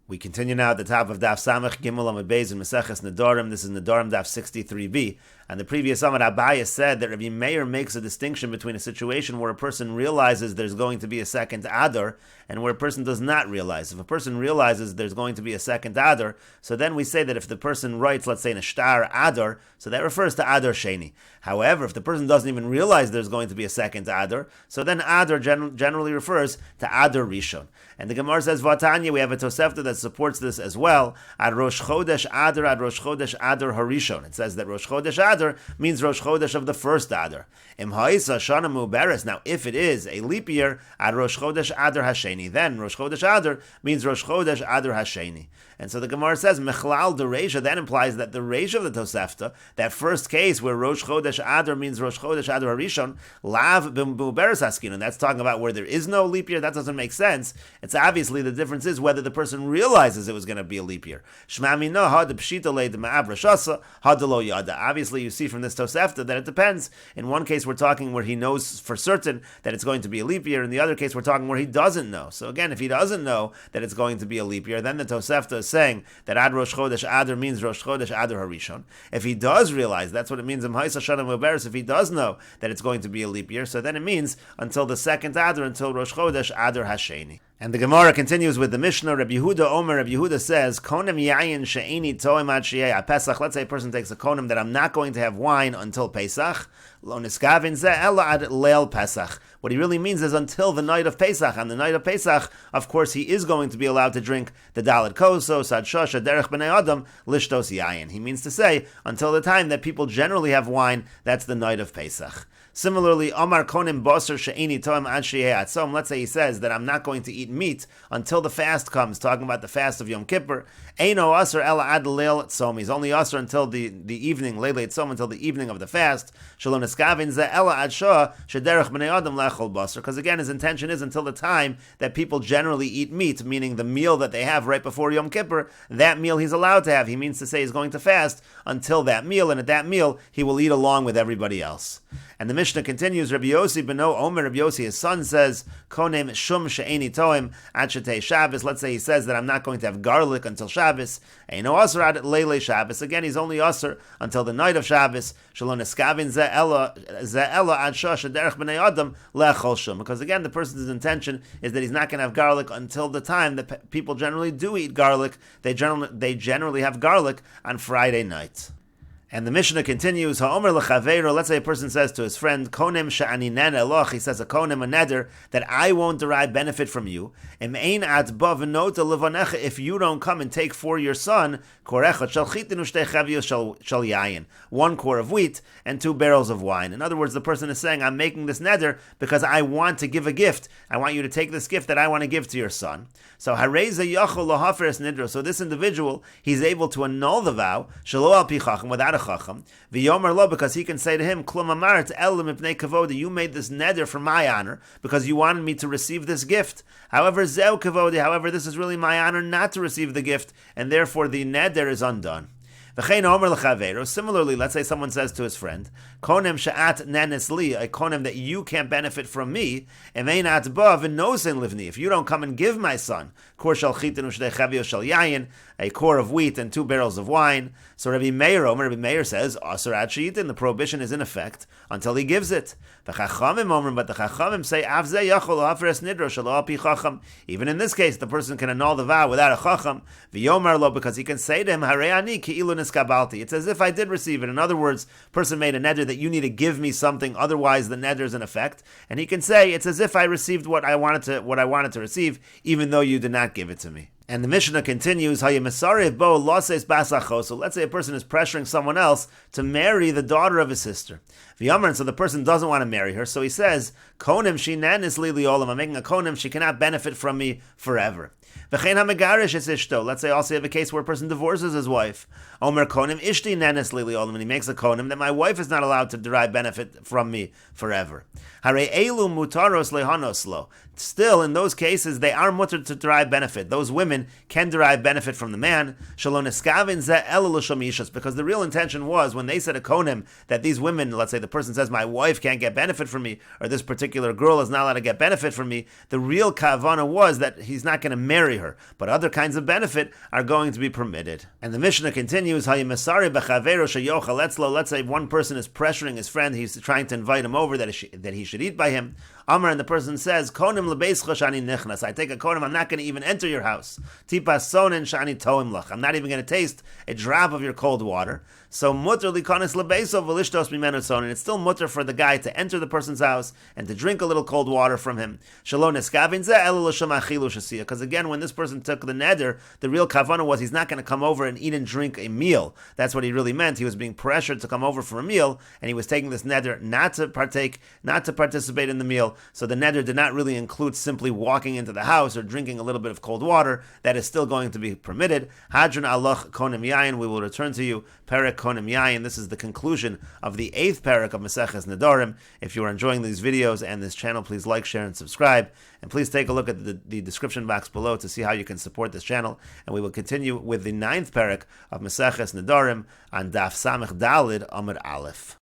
We continue now at the top of Daf Samach Gimel Amud Beis in Meseches Nedarim. This is Nedarim Daf 63b. And the previous Amud Abaye said that Rabbi Meir makes a distinction between a situation where a person realizes there's going to be a second Adar and where a person does not realize. If a person realizes there's going to be a second Adar, so then we say that if the person writes, let's say, in a Shtar Adar, so that refers to Adar Sheni. However, if the person doesn't even realize there's going to be a second Adar, so then Adar generally refers to Adar Rishon. And the Gemara says, Vatanya, we have a Tosefta that supports this as well. Ad Rosh Chodesh Adar, Ad Rosh Chodesh Adar Harishon. It says that Rosh Chodesh Adar means Rosh Chodesh of the first Adar. Im Ha'isa Shana Muberes. Now, if it is a leap year, Ad Rosh Chodesh Adar Hasheni, then Rosh Chodesh Adar means Rosh Chodesh Adar Hasheni. And so the Gemara says, Mechlal de Reisha, that implies that the Reisha of the Tosefta, that first case where Rosh Chodesh Adar means Rosh Chodesh Adar Harishon, Lav B'Muberes Haskin, and that's talking about where there is no leap year. That doesn't make sense. It's obviously the difference is whether the person realizes it was going to be a leap year. Obviously, you see from this Tosefta that it depends. In one case, we're talking where he knows for certain that it's going to be a leap year. In the other case, we're talking where he doesn't know. So again, if he doesn't know that it's going to be a leap year, then the Tosefta is saying that Ad Rosh Chodesh Adar means Rosh Chodesh Adar Harishon. If he does realize, that's what it means. If he does know that it's going to be a leap year, so then it means until the second Adar, until Rosh Chodesh Adar Hasheni. And the Gemara continues with the Mishnah. Rabbi Yehuda Omer, Rabbi Yehuda says, Konem yayin she'eni toim ad sheyeh Pesach. Let's say a person takes a konem that I'm not going to have wine until Pesach. Lo niskavin ze ela ad leil Pesach. What he really means is until the night of Pesach. On the night of Pesach, of course, he is going to be allowed to drink the Dalet Koso, Sad Shosha, Derech B'nei Adam, Lishtos Yayin. He means to say, until the time that people generally have wine, that's the night of Pesach. Similarly, Omar Konim Boser She'eni Toim Ad Sheyeh Atzom. Let's say he says that I'm not going to eat meat until the fast comes, talking about the fast of Yom Kippur. Eino Aser Ela Ad Leil Tzom. He's only Aser until the evening, Leil Tzom, until the evening of the fast. Shalom Neskavin Ze Ela Ad Shoah Shederech B'nei Adam Lechol Boser. Because again, his intention is until the time that people generally eat meat, meaning the meal that they have right before Yom Kippur, that meal he's allowed to have. He means to say he's going to fast until that meal, and at that meal he will eat along with everybody else. And the Mishnah continues, Rabbi Yossi Beno Omer, Rabbi Yossi, his son says, Konem Shum She'eni Toim Ad Shetei Shabbos. Let's say he says that I'm not going to have garlic until Shabbos. Eino Aser Ad Leilei Shabbos. Again, he's only Aser until the night of Shabbos. Shalom Eskavin Ze Ela Ad Shosh Derech B'nei Adam Lechol Shum. Because again, the person's intention is that he's not going to have garlic until the time that people generally do eat garlic. They generally have garlic on Friday night. And the Mishnah continues, Ha'omer l'chaveiro, let's say a person says to his friend, Konem sha'ani nen eloch, he says a konem, a neder, that I won't derive benefit from you. Im ein at ba v'nota levanecha, if you don't come and take for your son, korechot shal chitinu shtei chavios shal yayin, 1 quart of wheat and 2 barrels of wine. In other words, the person is saying, I'm making this neder because I want to give a gift. I want you to take this gift that I want to give to your son. So hareza yachol lohaferes nidro, so this individual, he's able to annul the vow, shalo al pi chacham, without a chacham, v'yomer lo, because he can say to him, klum amart elam ipnei kavoda, you made this neder for my honor, because you wanted me to receive this gift. However, zeu kavodi, however, this is really my honor not to receive the gift, and therefore the neder is undone. Similarly, let's say someone says to his friend, Konem sha'at nenes li, a konem that you can't benefit from me, if you don't come and give my son, a quart of wheat and 2 barrels of wine. So Rabbi Meir says, the prohibition is in effect until he gives it. But the Chachamim say, even in this case, the person can annul the vow without a Chacham, because he can say to him, it's as if I did receive it. In other words, person made a neder that you need to give me something, otherwise the neder is in effect. And he can say, it's as if I received what I wanted to receive, even though you did not give it to me. And the Mishnah continues, so let's say a person is pressuring someone else to marry the daughter of his sister. And so the person doesn't want to marry her, so he says, Konem shinanis li liolam, I'm making a konem, she cannot benefit from me forever. Let's say also you have a case where a person divorces his wife. Omer konem ishti nenes li liolam, and he makes a konem that my wife is not allowed to derive benefit from me forever. Hare elu mutaros lehanos lo. Still, in those cases, they are mutter to derive benefit. Those women can derive benefit from the man. Because the real intention was, when they said a konim, that these women, let's say the person says, my wife can't get benefit from me, or this particular girl is not allowed to get benefit from me, the real kavana was that he's not going to marry marry her. But other kinds of benefit are going to be permitted. And the Mishnah continues, let's say one person is pressuring his friend, he's trying to invite him over that he should eat by him. Amar, and the person says, Konim lebeischa shani nichnas. I take a konim, I'm not going to even enter your house. Tipas sonin shani toim lach. I'm not even going to taste a drop of your cold water. So mutter likonis lebeiso v'lishtos mimenu sonin. It's still mutter for the guy to enter the person's house and to drink a little cold water from him. Shalom neskavin zeh elu l'shem achilu shasiya. Because again, when this person took the neder, the real kavanah was he's not going to come over and eat and drink a meal. That's what he really meant. He was being pressured to come over for a meal, and he was taking this neder not to partake, not to participate in the meal. So the neder did not really include simply walking into the house or drinking a little bit of cold water. That is still going to be permitted. Hadron alach konim yayin. We will return to you. Perek konim yayin. This is the conclusion of the 8th perek of Meseches Nedarim. If you are enjoying these videos and this channel, please like, share, and subscribe. And please take a look at the description box below to see how you can support this channel. And we will continue with the 9th perek of Meseches Nedarim on Daf Samech Dalid Amud Aleph.